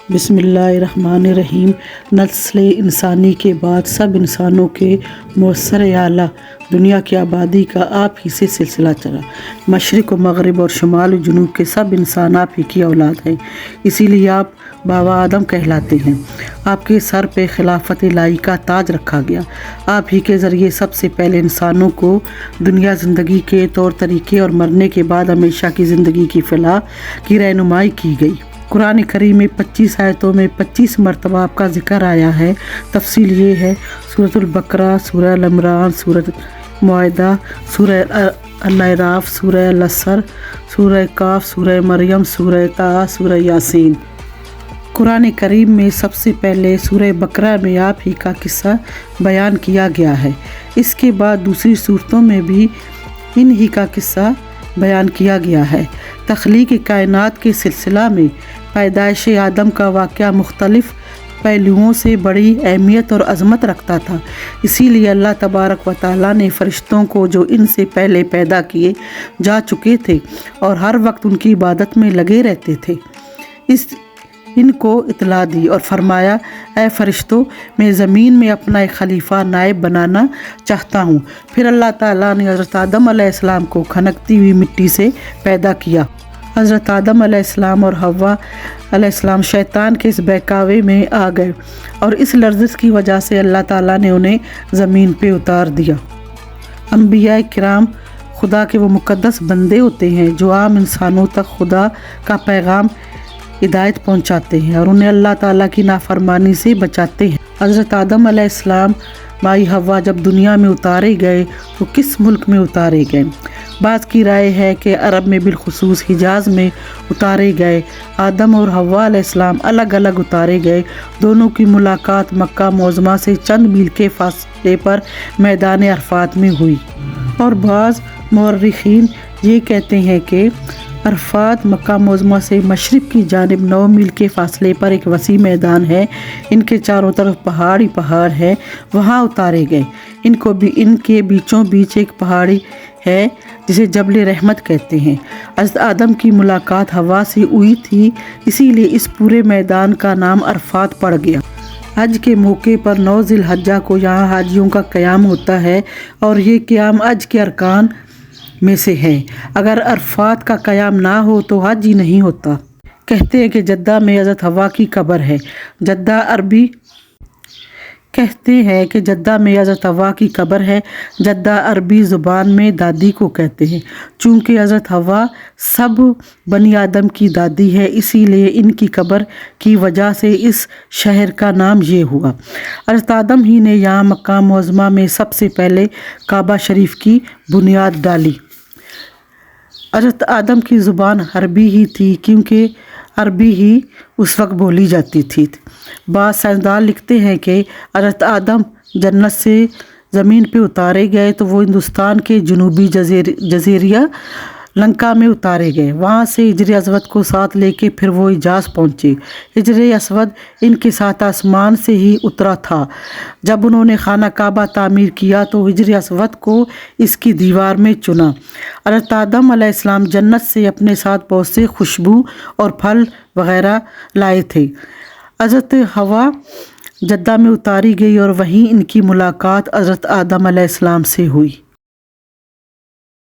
بسم اللہ الرحمن الرحیم۔ نسل انسانی کے بعد سب انسانوں کے مؤثر اعلیٰ دنیا کی آبادی کا آپ ہی سے سلسلہ چلا۔ مشرق و مغرب اور شمال و جنوب کے سب انسان آپ ہی کی اولاد ہیں، اسی لیے آپ بابا آدم کہلاتے ہیں۔ آپ کے سر پہ خلافت الہی کا تاج رکھا گیا۔ آپ ہی کے ذریعے سب سے پہلے انسانوں کو دنیا زندگی کے طور طریقے اور مرنے کے بعد ہمیشہ کی زندگی کی فلاح کی رہنمائی کی گئی۔ قرآن کریم میں 25 آیتوں میں 25 مرتبہ آپ کا ذکر آیا ہے۔ تفصیل یہ ہے: سورۃ البقرہ، سورہ ال عمران، سورۃ مائدہ، سورہ الاعراف، سورہ العصر، سورہ کاف، سورہ مریم، سورہ طٰہٰ، سورہ یاسین۔ قرآن کریم میں سب سے پہلے سورہ بقرہ میں آپ ہی کا قصہ بیان کیا گیا ہے۔ اس کے بعد دوسری صورتوں میں بھی انہی کا قصہ بیان کیا گیا ہے۔ تخلیق کائنات کے سلسلہ میں پیدائش آدم کا واقعہ مختلف پہلوؤں سے بڑی اہمیت اور عظمت رکھتا تھا، اسی لیے اللہ تبارک و تعالیٰ نے فرشتوں کو جو ان سے پہلے پیدا کیے جا چکے تھے اور ہر وقت ان کی عبادت میں لگے رہتے تھے، ان کو اطلاع دی اور فرمایا: اے فرشتوں، میں زمین میں اپنا ایک خلیفہ نائب بنانا چاہتا ہوں۔ پھر اللہ تعالیٰ نے حضرت آدم علیہ السلام کو کھنکتی ہوئی مٹی سے پیدا کیا۔ حضرت آدم علیہ السلام اور حوا علیہ السلام شیطان کے اس بہکاوے میں آ گئے اور اس لرزش کی وجہ سے اللہ تعالیٰ نے انہیں زمین پہ اتار دیا۔ انبیاء کرام خدا کے وہ مقدس بندے ہوتے ہیں جو عام انسانوں تک خدا کا پیغام ہدایت پہنچاتے ہیں اور انہیں اللہ تعالیٰ کی نافرمانی سے بچاتے ہیں۔ حضرت آدم علیہ السلام مائی حوا جب دنیا میں اتارے گئے تو کس ملک میں اتارے گئے؟ بعض کی رائے ہے کہ عرب میں، بالخصوص حجاز میں اتارے گئے۔ آدم اور حوا علیہ السلام الگ الگ اتارے گئے۔ دونوں کی ملاقات مکہ معظمہ سے چند میل کے فاصلے پر میدان عرفات میں ہوئی، اور بعض مورخین یہ کہتے ہیں کہ عرفات مکہ معظمہ سے مشرق کی جانب 9 میل کے فاصلے پر ایک وسیع میدان ہے۔ ان کے چاروں طرف پہاڑ ہی پہاڑ ہے، وہاں اتارے گئے۔ ان کے بیچوں بیچ ایک پہاڑی ہے جسے جبل رحمت کہتے ہیں۔ حضرت آدم کی ملاقات حوا سے ہوئی تھی، اسی لیے اس پورے میدان کا نام عرفات پڑ گیا۔ حج کے موقع پر 9 ذی الحجہ کو یہاں حاجیوں کا قیام ہوتا ہے اور یہ قیام حج کے ارکان میں سے ہے۔ اگر عرفات کا قیام نہ ہو تو حج ہی نہیں ہوتا۔ کہتے ہیں کہ جدہ میں حضرت حوا کی قبر ہے۔ جدہ عربی زبان میں دادی کو کہتے ہیں۔ چونکہ حضرت حوا سب بنی آدم کی دادی ہے، اسی لیے ان کی قبر کی وجہ سے اس شہر کا نام یہ ہوا۔ حضرت آدم ہی نے یہاں مکہ معظمہ میں سب سے پہلے کعبہ شریف کی بنیاد ڈالی۔ حضرت آدم کی زبان عربی ہی تھی، کیونکہ عربی ہی اس وقت بولی جاتی تھی۔ بعض سائنسدان لکھتے ہیں کہ حضرت آدم جنت سے زمین پہ اتارے گئے تو وہ ہندوستان کے جنوبی جزیرہ لنکا میں اتارے گئے۔ وہاں سے حجر اسود کو ساتھ لے کے پھر وہ حجاز پہنچے۔ حجر اسود ان کے ساتھ آسمان سے ہی اترا تھا۔ جب انہوں نے خانہ کعبہ تعمیر کیا تو حجر اسود کو اس کی دیوار میں چنا۔ حضرت آدم علیہ السلام جنت سے اپنے ساتھ بہت سے خوشبو اور پھل وغیرہ لائے تھے۔ حضرت حوا جدہ میں اتاری گئی اور وہیں ان کی ملاقات حضرت آدم علیہ السلام سے ہوئی۔